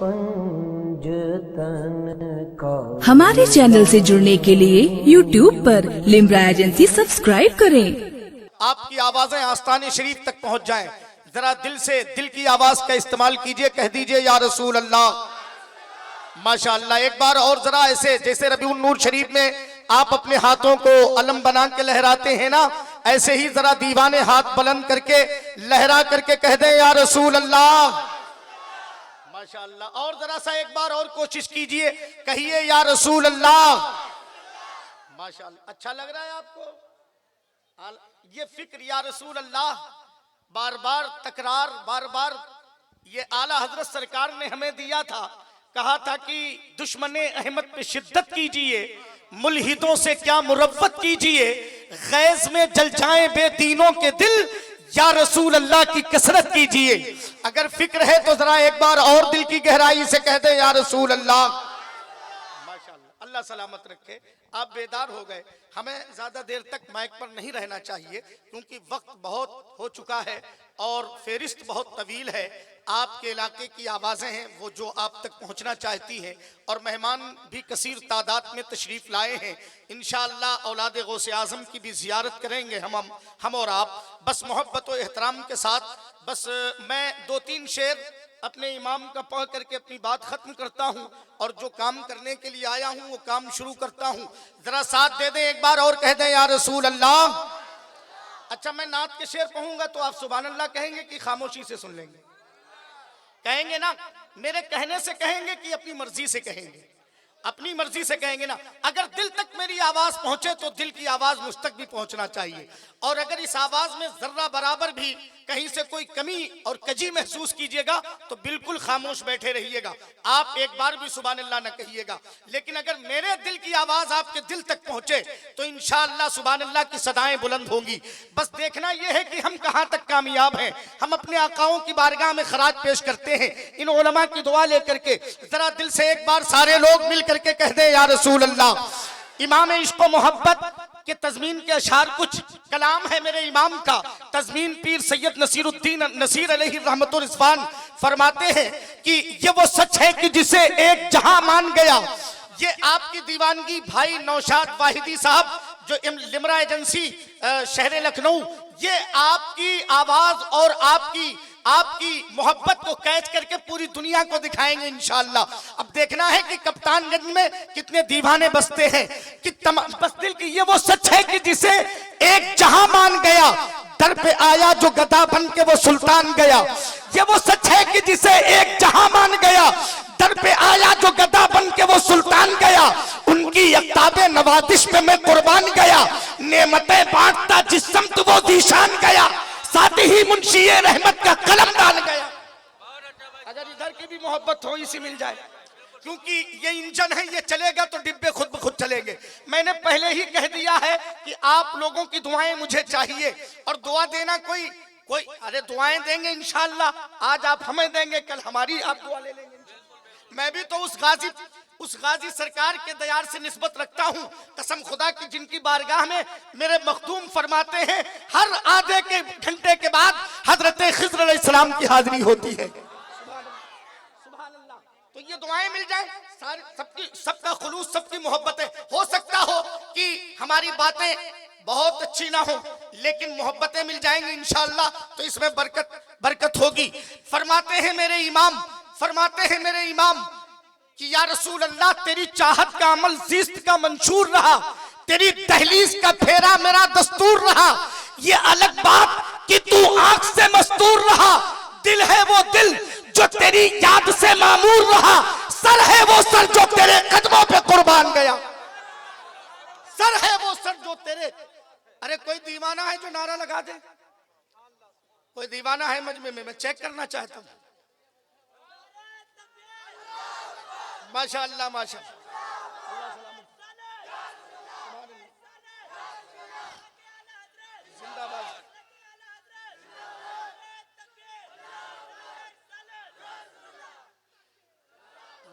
पंजतन का। हमारे चैनल से जुड़ने के लिए YouTube पर लिम्रा एजेंसी सब्सक्राइब करें। आपकी आवाजें आस्ताने शरीफ तक पहुंच जाएं। जरा दिल से दिल की आवाज का इस्तेमाल कीजिए, कह दीजिए या रसूल अल्लाह। माशाअल्लाह, एक बार और जरा ऐसे जैसे रबीउन नूर शरीफ में आप अपने हाथों को अलम बना के लहराते हैं ना, ऐसे ही जरा दीवाने हाथ बुलंद करके लहरा करके कह दें या रसूल अल्लाह। माशाअल्लाह, और जरा सा एक बार और कोशिश कीजिए, कहिए या रसूल अल्लाह। माशाअल्लाह, अच्छा लग रहा है आपको ये फिक्र या रसूल अल्लाह, बार बार तकरार, बार बार ये आला हजरत सरकार ने हमें दिया था, कहा था कि दुश्मने अहमद पे शिद्दत कीजिए, मुल्हिदों से क्या मुरव्वत कीजिए, गैज में जल जाएं बेदीनों के दिल, या रसूल अल्लाह की कसरत कीजिए। अगर फिक्र है तो जरा एक बार और दिल की गहराई से कह दे या रसूल अल्लाह। माशाअल्लाह, अल्लाह सलामत रखे। आप बेदार हो गए, हमें ज्यादा देर तक माइक पर नहीं रहना चाहिए क्योंकि वक्त बहुत हो चुका है और फेरिस्त बहुत तवील है। आपके इलाके की आवाजें हैं वो जो आप तक पहुंचना चाहती हैं, और मेहमान भी कसीर तादाद में तशरीफ लाए हैं। इंशाअल्लाह औलाद गौसे आजम की भी जियारत करेंगे हम और आप, बस मोहब्बत और एहतराम के साथ। बस मैं 2-3 शेर अपने इमाम का पढ़ करके अपनी बात खत्म करता हूं और जो काम करने के लिए आया हूं वो काम शुरू करता हूं। जरा साथ दे दें एक बार और कह दें या रसूल अल्लाह। अच्छा, मैं नात के शेर पढ़ूंगा तो आप सुभान अल्लाह कहेंगे कि खामोशी से सुन लेंगे? कहेंगे ना, मेरे कहने से कहेंगे कि अपनी मर्जी से कहेंगे? अपनी मर्जी से कहेंगे ना। अगर दिल तक मेरी आवाज पहुंचे तो दिल की आवाज मुझ तक भी पहुंचना चाहिए, और अगर इस आवाज में जर्रा बराबर भी कहीं से कोई कमी और कजी महसूस कीजिएगा तो बिल्कुल खामोश बैठे रहिएगा, आप एक बार भी सुभान अल्लाह न कहिएगा। लेकिन अगर मेरे दिल की आवाज आपके दिल तक पहुंचे तो इंशाअल्लाह सुभान अल्लाह की सदाएं बुलंद होंगी। बस देखना यह है कि हम कहां तक कामयाब हैं। हम अपने आकाओं की बारगाह में खराज पेश करते हैं इन उलमा की दुआ लेकर के। जरा दिल से एक बार सारे लोग मिल करके कह दे या रसूल अल्लाह। इमाम इश्क व मोहब्बत के तज़मीन के अशार कुछ कलाम है मेरे इमाम का। तज़मीन पीर सैयद नसीरुद्दीन नसीर अलैहि रहमतुल रिज़वान फरमाते हैं कि ये वो सच है कि जिसे एक जहां मान गया। ये आपकी दीवानगी भाई नौशाद वाहिदी साहब जो लिम्रा एजेंसी शहर लखनऊ, ये आपकी आवाज और आपकी मोहब्बत को कैच करके पूरी दुनिया को दिखाएंगे इंशाअल्लाह। अब देखना है कि कप्तानगंज में कितने दीवाने बसते हैं कि बस दिल की ये वो सच है कि जिसे एक जहां मान गया, दर पे आया जो गदा बन के वो सुल्तान गया। ये वो सच है कि जिसे एक जहां मान गया, दर पे आया जो गदा बन के वो सुल्तान गया। उनकी यक्ताबे नवादिश पे मैं कुर्बान गया, नेमतें बांटता जिस समत वो दीशान गया, साथ ही मुंशी रहमत का कलम डाल गया। अगर इधर की भी मोहब्बत थोड़ी सी मिल जाए, क्योंकि ये इंजन है, ये चलेगा तो डिब्बे खुद ब खुद चलेंगे। मैंने पहले ही कह दिया है कि आप लोगों की दुआएं मुझे चाहिए, और दुआ देना कोई अरे दुआएं देंगे इंशाअल्लाह। आज आप हमें देंगे, कल हमारी आप दुआ ले लेंगे। मैं भी तो उस गाजी सरकार के दयार से निस्बत रखता हूं, कसम खुदा की, जिनकी बारगाह में मेरे मखदूम फरमाते हैं हर आधे के घंटे के बाद हजरत खिज़्र अलैहिस्सलाम की हाजिरी होती है। सुभान अल्लाह। तो ये दुआएं मिल जाए सारी, सबका खुलूस, सबकी मोहब्बतें। हो सकता हो कि हमारी बातें बहुत अच्छी ना हो, लेकिन मोहब्बतें मिल जाएंगी इंशाअल्लाह तो इसमें बरकत होगी। फरमाते हैं मेरे इमाम कि या रसूल अल्लाह, तेरी चाहत का अमल ज़िस्त का मंशूर रहा, तेरी तहलीस का फेरा मेरा दस्तूर रहा। ये अलग बात कि तू आंख से मस्तूर रहा, दिल है वो दिल जो तेरी याद से मामूर रहा, सर है वो सर जो तेरे कदमों पे कुर्बान गया। सर है वो सर जो तेरे, अरे कोई दीवाना है जो नारा लगा दे? कोई दीवाना है मजमे में? मैं चेक करना चाहता हूं। माशाअल्लाह माशाअल्लाह।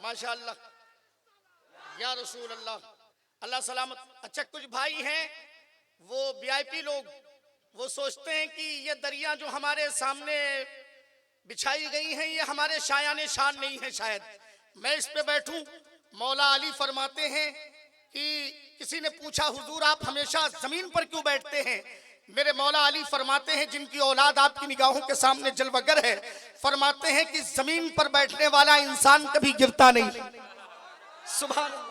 माशाअल्लाह या रसूल अल्लाह, अल्लाह सलामत। अच्छा, कुछ भाई हैं वो वीआईपी लोग, वो सोचते हैं कि ये दरिया जो हमारे सामने बिछाई गई हैं ये हमारे शायाने शान नहीं है शायद। मैं इस पे बैठूं। मौला अली फरमाते हैं कि किसी ने पूछा हुजूर आप हमेशा जमीन पर क्यों बैठते हैं? मेरे मौला अली फरमाते हैं जिनकी औलाद आपकी निगाहों के सामने जलवगर है, फरमाते हैं कि जमीन पर बैठने वाला इंसान कभी गिरता नहीं। सुभान अल्लाह,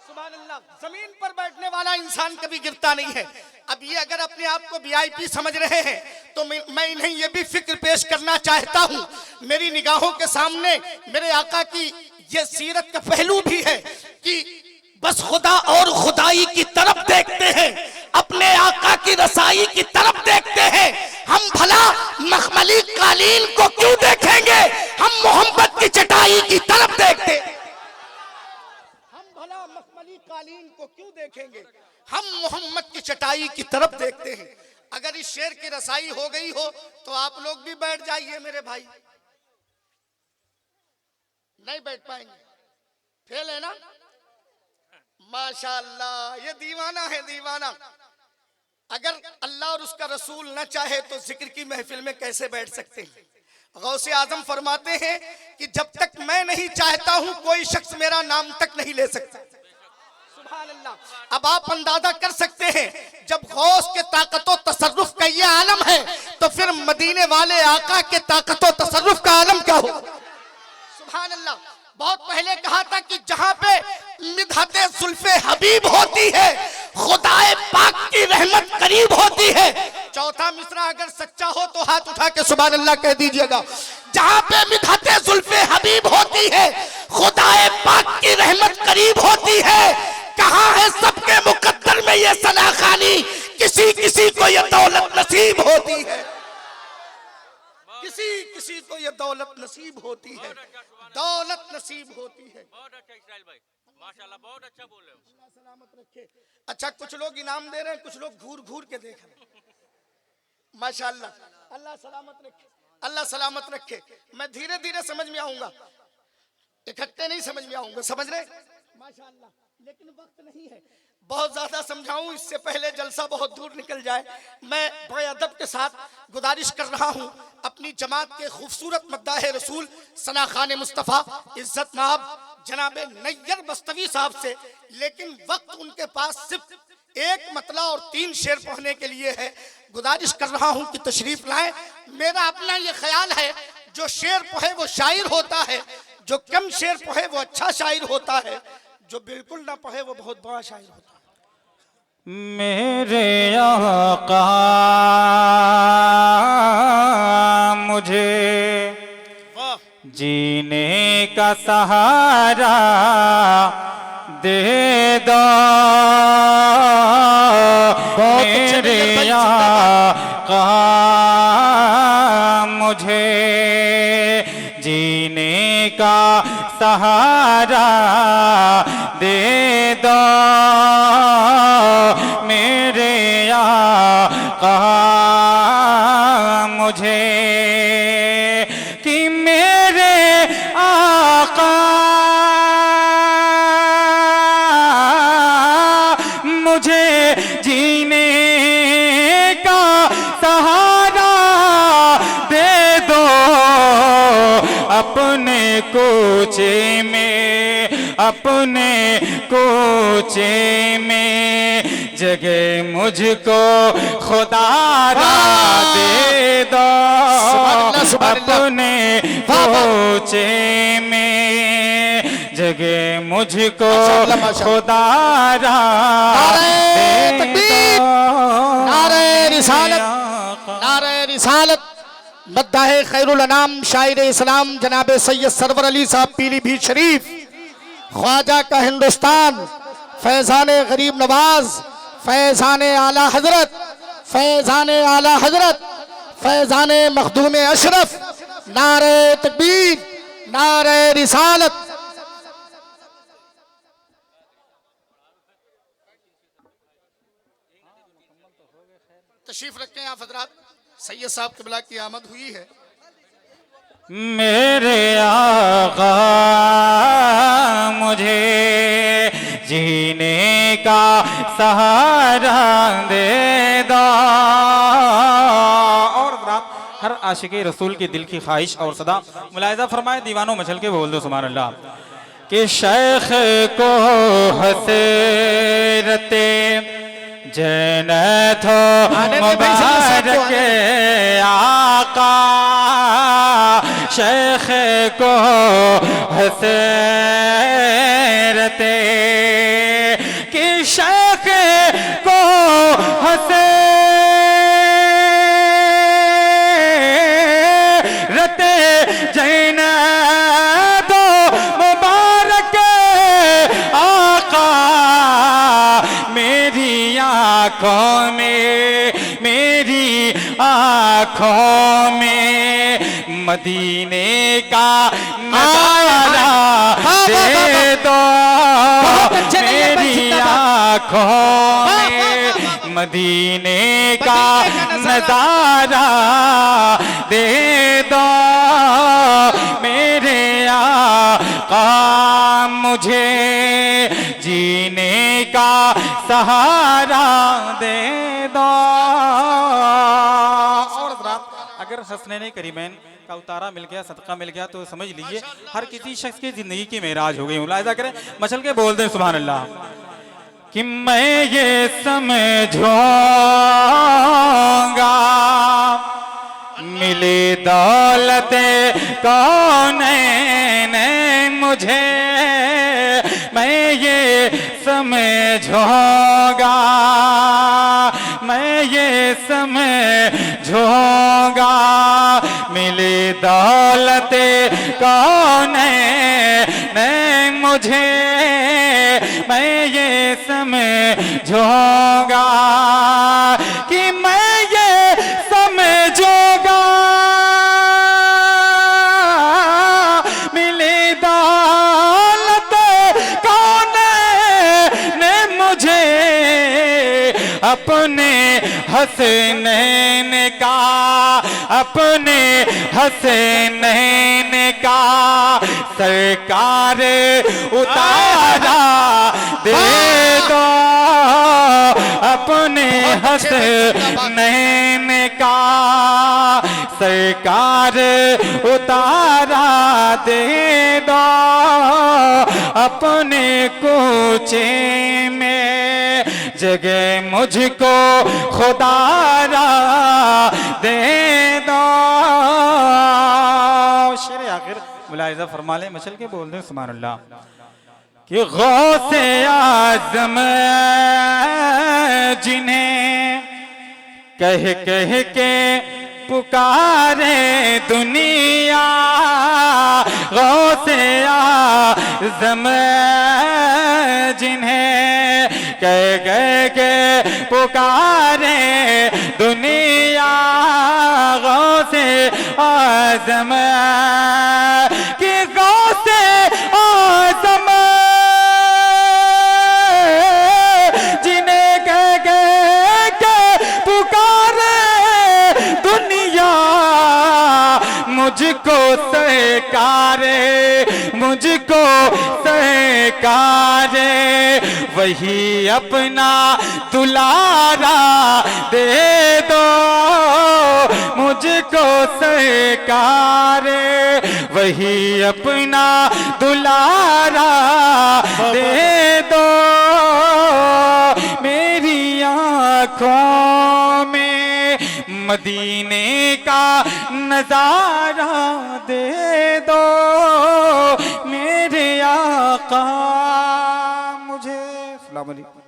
सुभान अल्लाह। जमीन पर बैठने वाला इंसान कभी गिरता नहीं है। अब ये अगर अपने आप को वीआईपी समझ रहे हैं तो मैं इन्हें ये भी फिक्र पेश करना चाहता हूं। मेरी निगाहों के सामने मेरे आका की ये सीरत का पहलू भी है कि बस खुदा और खुदाई की तरफ देखते हैं, अपने आका की रसाई की तरफ देखते हैं। हम भला मखमली कालीन को क्यों देखेंगे, हम मोहम्मद की चटाई की तरफ देखते हैं। हम भला मखमली कालीन को क्यों देखेंगे, हम मोहम्मद की चटाई की तरफ देखते हैं। अगर इस शेर की रसाई हो गई हो तो आप लोग भी बैठ जाइए मेरे भाई। नहीं बैठ पाएंगे, फेल है ना? माशाअल्लाह, ये दीवाना है, दीवाना। अगर अल्लाह और उसका रसूल न चाहे तो जिक्र की महफिल में कैसे बैठ सकते हैं? गौसे आजम फरमाते हैं कि जब तक मैं नहीं चाहता हूं कोई शख्स मेरा नाम तक नहीं ले सकता। सुभान अल्लाह। अब आप अंदाजा कर सकते हैं जब गौस के ताकत व तसर्रुफ का ये आलम है तो फिर मदीने वाले आका के ताकत व तसर्रुफ का आलम क्या हो? सुभान अल्लाह। बहुत पहले कहा था कि जहां पे मिदहते जुल्फे हबीब होती है खुदाए पाक की रहमत करीब होती है। चौथा मिसरा अगर सच्चा हो तो हाथ उठा के सुभान अल्लाह कह दीजिएगा। जहां पे मिदहते जुल्फे हबीब होती है खुदाए पाक की रहमत करीब होती है। कहां है सबके मुकद्दर में ये सनाखानी, किसी किसी को ये दौलत नसीब होती है, किसी किसी को ये दौलत नसीब होती है, दौलत नसीब होती है। बहुत अच्छा इस्राइल भाई, माशाल्लाह बहुत अच्छा बोल रहे हो। अल्लाह सलामत रखे। अच्छा, कुछ लोग इनाम दे रहे हैं, कुछ लोग घूर घूर के देख रहे हैं। माशाल्लाह, अल्लाह सलामत रखे, अल्लाह सलामत रखे। मैं धीरे धीरे समझ में आऊंगा, इकट्ठे नहीं समझ में आऊंगा, समझ रहे? माशाल्लाह, लेकिन वक्त नहीं है बहुत ज्यादा समझाऊं, इससे पहले जलसा बहुत दूर निकल जाए। मैं बड़े अदब के साथ गुजारिश कर रहा हूं अपनी जमात के खूबसूरत मद्दाह रसूल सना खान मुस्तफ़ा इज्जत नाब जनाबे नैयर बस्तवी साहब से, लेकिन वक्त उनके पास सिर्फ एक मतला और 3 शेर पढ़ने के लिए है। गुजारिश कर रहा हूं कि तशरीफ लाएं। मेरा अपना ये ख्याल है जो शेर पढ़े वो शायर होता है, जो कम शेर पढ़े वो अच्छा शायर होता है, जो बिल्कुल ना पढ़े वो बहुत बड़ा शायर होता है। मेरे आका मुझे जीने का सहारा दे दो, मेरे आका मुझे जीने का सहारा दे दो, मेरे आका मुझे, कि मेरे आका मुझे जीने का सहारा दे दो, अपने कोचे में, अपने कोचे में जगह मुझको खुदा दे दो, अपने कोचे में जगह मुझको खुदा दे दो। नारे रिसालत, नारे रिसालत। मद्दाह खैरुल अनाम शायर इस्लाम जनाब सैयद सरवर अली साहब पीलीभीत शरीफ, ख्वाजा का हिंदुस्तान, फैजान गरीब नवाज, फैजान आला हजरत, फैजान आला हजरत, फैजान मखदूम अशरफ। नारे तकबीर, नारे रिसालत। तशरीफ रखते हैं आप हजरात, सैयद साहब क़िबला की आमद हुई है। मेरे आका मुझे जीने का सहारा दे दो। और हर आशिक़ रसूल के दिल की ख्वाहिश और सदा मुलाहिज़ा फरमाए, दीवानों मचल के बोल दो सुभान अल्लाह। कि शेख को हसरते जन्नत हो मुबारक आका, शेख को हसरते कि शेख को हसरते जन्नत हो मुबारक आका, मेरी आँखों में मदीने का नजारा दे दो, मेरी आँखों में मदीने का नजारा दे दो, मेरे आका मुझे जीने का सहारा दे दो। और अगर हसनैन करीमैन का उतारा मिल गया, सदका मिल गया, तो समझ लीजिए हर किसी शख्स की जिंदगी की मेराज हो गई। मुलाहिजा करें, मचल के बोल दें सुभान अल्लाह। कि मैं ये समझूंगा मिली दौलत कौन ने मुझे, मैं ये समझूंगा, मैं ये समझूंगा मिली दौलत कौन ने मुझे, मैं ये समझूंगा कि मैं ये समझूंगा मिली दौलत कौन ने मुझे, अपने हसनैन का, अपने हसनैन का सरकार उतारा दे दो, अपने हसनैन का सरकार उतारा दे दो, अपने कूचे में जगह मुझको खुदारा दे दो। शेर आखिर मुलाहिजा फरमा ले, मचल के बोल दे सुभान अल्लाह। कि गौसे आज़म जिन्हें कह कह के पुकारे दुनिया, गौसे आज़म जिन्हें कह कह के पुकारे दुनिया, गौसे आज़म कि गौसे आज़म जिन्हें कह कह के पुकारे दुनिया, मुझको सहकारे, मुझको सहकारे, वही अपना दुलारा दे दो, मुझको सहकारे, वही अपना दुलारा दे दो, मेरी आँखों में मदीने का नजारा दे दो, मेरे आका मुझे। अस्सलाम वालेकुम।